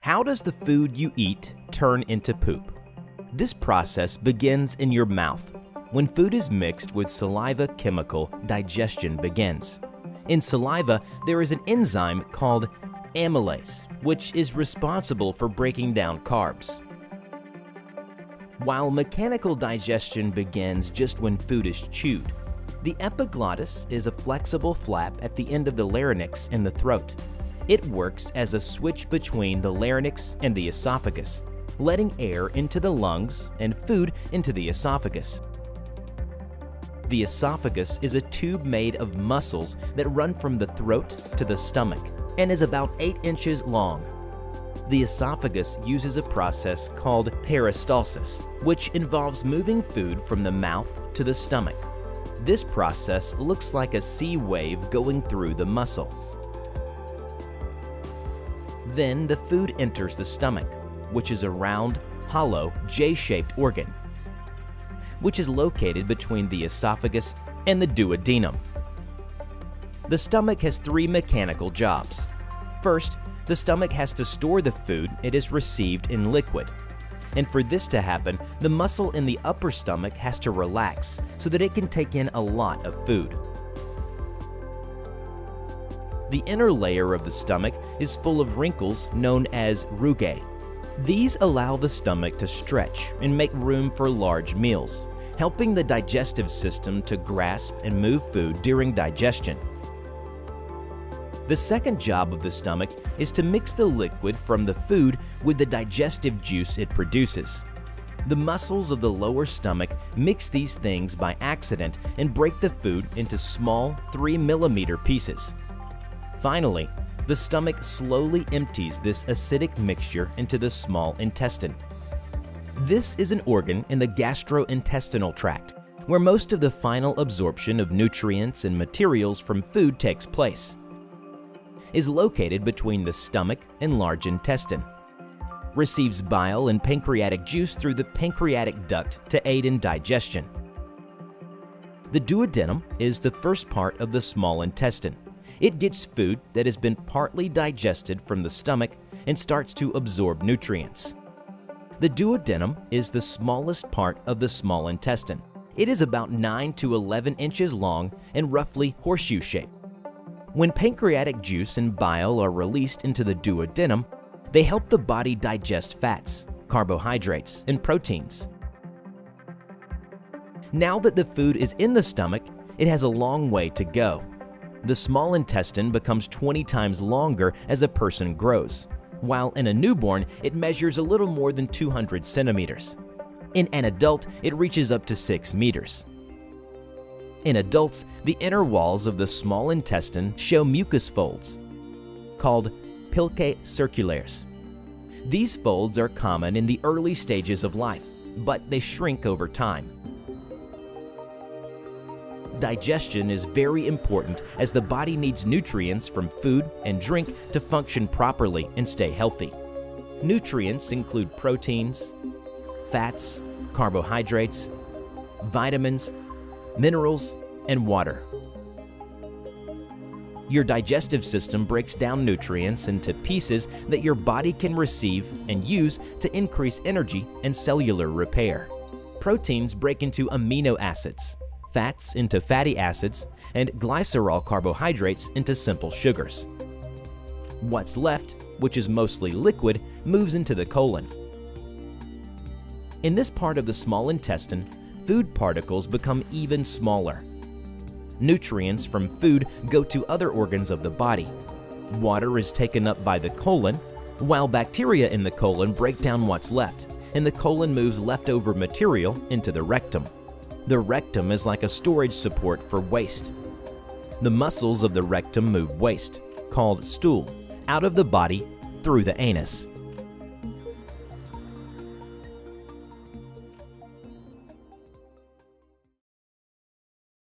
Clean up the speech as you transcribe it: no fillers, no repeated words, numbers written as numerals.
How does the food you eat turn into poop? This process begins in your mouth. When food is mixed with saliva chemical, digestion begins. In saliva, there is an enzyme called amylase, which is responsible for breaking down carbs. While mechanical digestion begins just when food is chewed, the epiglottis is a flexible flap at the end of the larynx in the throat. It works as a switch between the larynx and the esophagus, letting air into the lungs and food into the esophagus. The esophagus is a tube made of muscles that run from the throat to the stomach and is about 8 inches long. The esophagus uses a process called peristalsis, which involves moving food from the mouth to the stomach. This process looks like a sea wave going through the muscle. Then the food enters the stomach, which is a round, hollow, J-shaped organ, which is located between the esophagus and the duodenum. The stomach has 3 mechanical jobs. First, the stomach has to store the food it has received in liquid. And for this to happen, the muscle in the upper stomach has to relax so that it can take in a lot of food. The inner layer of the stomach is full of wrinkles known as rugae. These allow the stomach to stretch and make room for large meals, helping the digestive system to grasp and move food during digestion. The second job of the stomach is to mix the liquid from the food with the digestive juice it produces. The muscles of the lower stomach mix these things by accident and break the food into small 3-millimeter pieces. Finally, the stomach slowly empties this acidic mixture into the small intestine. This is an organ in the gastrointestinal tract, where most of the final absorption of nutrients and materials from food takes place. It is located between the stomach and large intestine. Receives bile and pancreatic juice through the pancreatic duct to aid in digestion. The duodenum is the first part of the small intestine. It gets food that has been partly digested from the stomach and starts to absorb nutrients. The duodenum is the smallest part of the small intestine. It is about 9 to 11 inches long and roughly horseshoe-shaped. When pancreatic juice and bile are released into the duodenum, they help the body digest fats, carbohydrates, and proteins. Now that the food is in the stomach, it has a long way to go. The small intestine becomes 20 times longer as a person grows, while in a newborn, it measures a little more than 200 centimeters. In an adult, it reaches up to 6 meters. In adults, the inner walls of the small intestine show mucus folds, called piliae circulares. These folds are common in the early stages of life, but they shrink over time. Digestion is very important as the body needs nutrients from food and drink to function properly and stay healthy. Nutrients include proteins, fats, carbohydrates, vitamins, minerals, and water. Your digestive system breaks down nutrients into pieces that your body can receive and use to increase energy and cellular repair. Proteins break into amino acids, fats into fatty acids, and glycerol carbohydrates into simple sugars. What's left, which is mostly liquid, moves into the colon. In this part of the small intestine, food particles become even smaller. Nutrients from food go to other organs of the body. Water is taken up by the colon, while bacteria in the colon break down what's left, and the colon moves leftover material into the rectum. The rectum is like a storage support for waste. The muscles of the rectum move waste, called stool, out of the body through the anus.